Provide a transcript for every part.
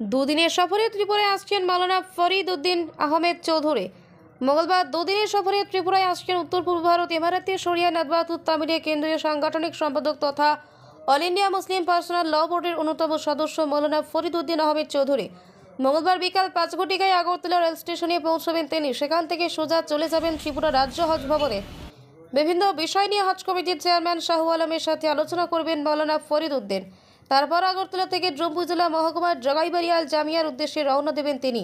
দুদিনের সফরে ত্রিপুরায় আসছেন মাওলানা ফরিদ উদ্দিন আহমেদ চৌধুরী। মঙ্গলবার দুদিনের সফরে ত্রিপুরায় আসছেন উত্তর পূর্ব ভারত ইমারাতে শরিয়া নাদওয়াতুত তামিলের কেন্দ্রীয় সাংগঠনিক সম্পাদক তথা অল ইন্ডিয়া মুসলিম পার্সোনাল ল বোর্ডের অন্যতম সদস্য মাওলানা ফরিদ উদ্দিন আহমেদ চৌধুরী। মঙ্গলবার বিকাল 5 ঘটিকায় আগরতলা রেল স্টেশনে পৌঁছবেন তিনি। সেখান থেকে সোজা চলে যাবেন ত্রিপুরা রাজ্য হজ ভবনে। বিভিন্ন বিষয় নিয়ে হজ কমিটির চেয়ারম্যান শাহু আলমের সাথে আলোচনা করবেন মাওলানা ফরিদ উদ্দিন। তারপর আগরতলা থেকে ড্রমপুর জেলা মহকুমার জগাইবাড়ি আল জামিয়ার উদ্দেশ্যে রওনা দেবেন তিনি।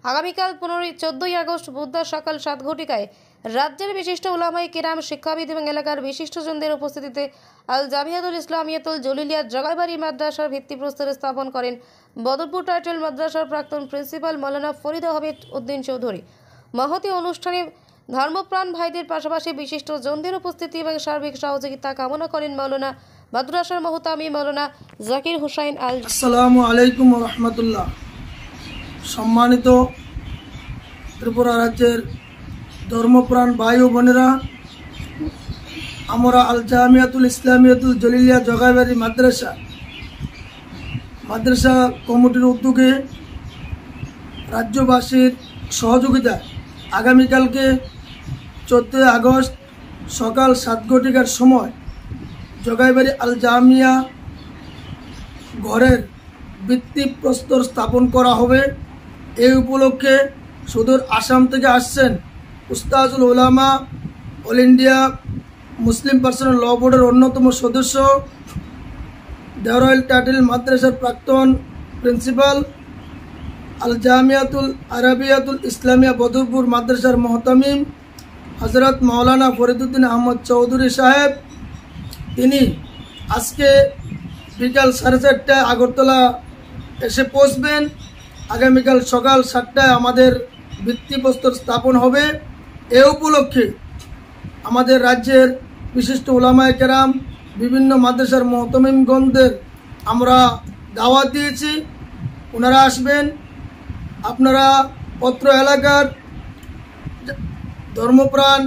আগামীকাল 14ই আগস্ট বুধবার সকাল 7 ঘটিকায় রাজ্যের বিশিষ্ট উলামায়ে কেরাম, শিক্ষাবিদ এবং এলাকার বিশিষ্টজনদের উপস্থিতিতে আল জামিয়াতুল ইসলামিয়াতুল জলিলিয়া জগাইবাড়ি মাদ্রাসার ভিত্তিপ্রস্তর স্থাপন করেন বদরপুর টাইটেল মাদ্রাসার প্রাক্তন প্রিন্সিপাল মাওলানা ফরিদ আহমেদ উদ্দিন চৌধুরী। মহতী অনুষ্ঠানে ধর্মপ্রাণ ভাইদের পাশাপাশি বিশিষ্ট জনদের উপস্থিতি এবং সার্বিক সহযোগিতা কামনা করেন মাওলানা মাদ্রাসার মহতামি মাওলানা জাকির হুসাইন আল। আসসালামু আলাইকুম ওয়া রাহমাতুল্লাহ। সম্মানিত ত্রিপুরা রাজ্যের ধর্মপ্রাণ ভাই ও বোনেরা, আমরা আল জামিয়াতুল ইসলামিয়াতুল জলিলিয়া জগাইবাড়ি মাদ্রাসা কমিটির উদ্যোগে রাজ্যবাসীর সহযোগিতা আগামীকালকে 14 আগস্ট সকাল 7 ঘটিকার সময় জগাইবাড়ি আল জামিয়া ঘরের ভিত্তিপ্রস্তর স্থাপন করা হবে। এই উপলক্ষে সুদূর আসাম থেকে আসছেন উস্তাজুল উলামা, অল ইন্ডিয়া মুসলিম পার্সোনাল ল বোর্ডের অন্যতম সদস্য, দেওরাইল টাইটেল মাদ্রাসার প্রাক্তন প্রিন্সিপাল, আল জামিয়াতুল আরাবিয়াতুল ইসলামিয়া বদরপুর মাদ্রাসার মহতামিম হজরত মাওলানা ফরিদ উদ্দিন আহমদ চৌধুরী সাহেব। তিনি আজকে বিকাল 4:30টায় আগরতলা এসে পৌঁছবেন। আগামীকাল সকাল 7টায় আমাদের ভিত্তিপ্রস্তর স্থাপন হবে। এ উপলক্ষে আমাদের রাজ্যের বিশিষ্ট উলামায়ে কেরাম, বিভিন্ন মাদ্রাসার মহতামিমগণদের আমরা দাওয়াত দিয়েছি, ওনারা আসবেন। আপনারা পত্র এলাকার ধর্মপ্রাণ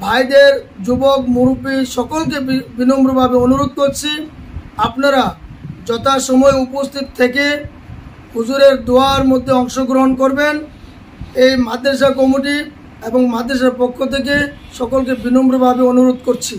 ভাইদের, যুবক, মুরব্বী সকলকে বিনম্রভাবে অনুরোধ করছি, আপনারা যথাসময়ে উপস্থিত থেকে হুজুরের দোয়ার মধ্যে অংশগ্রহণ করবেন। এই মাদ্রাসা কমিটি এবং মাদ্রাসার পক্ষ থেকে সকলকে বিনম্রভাবে অনুরোধ করছি।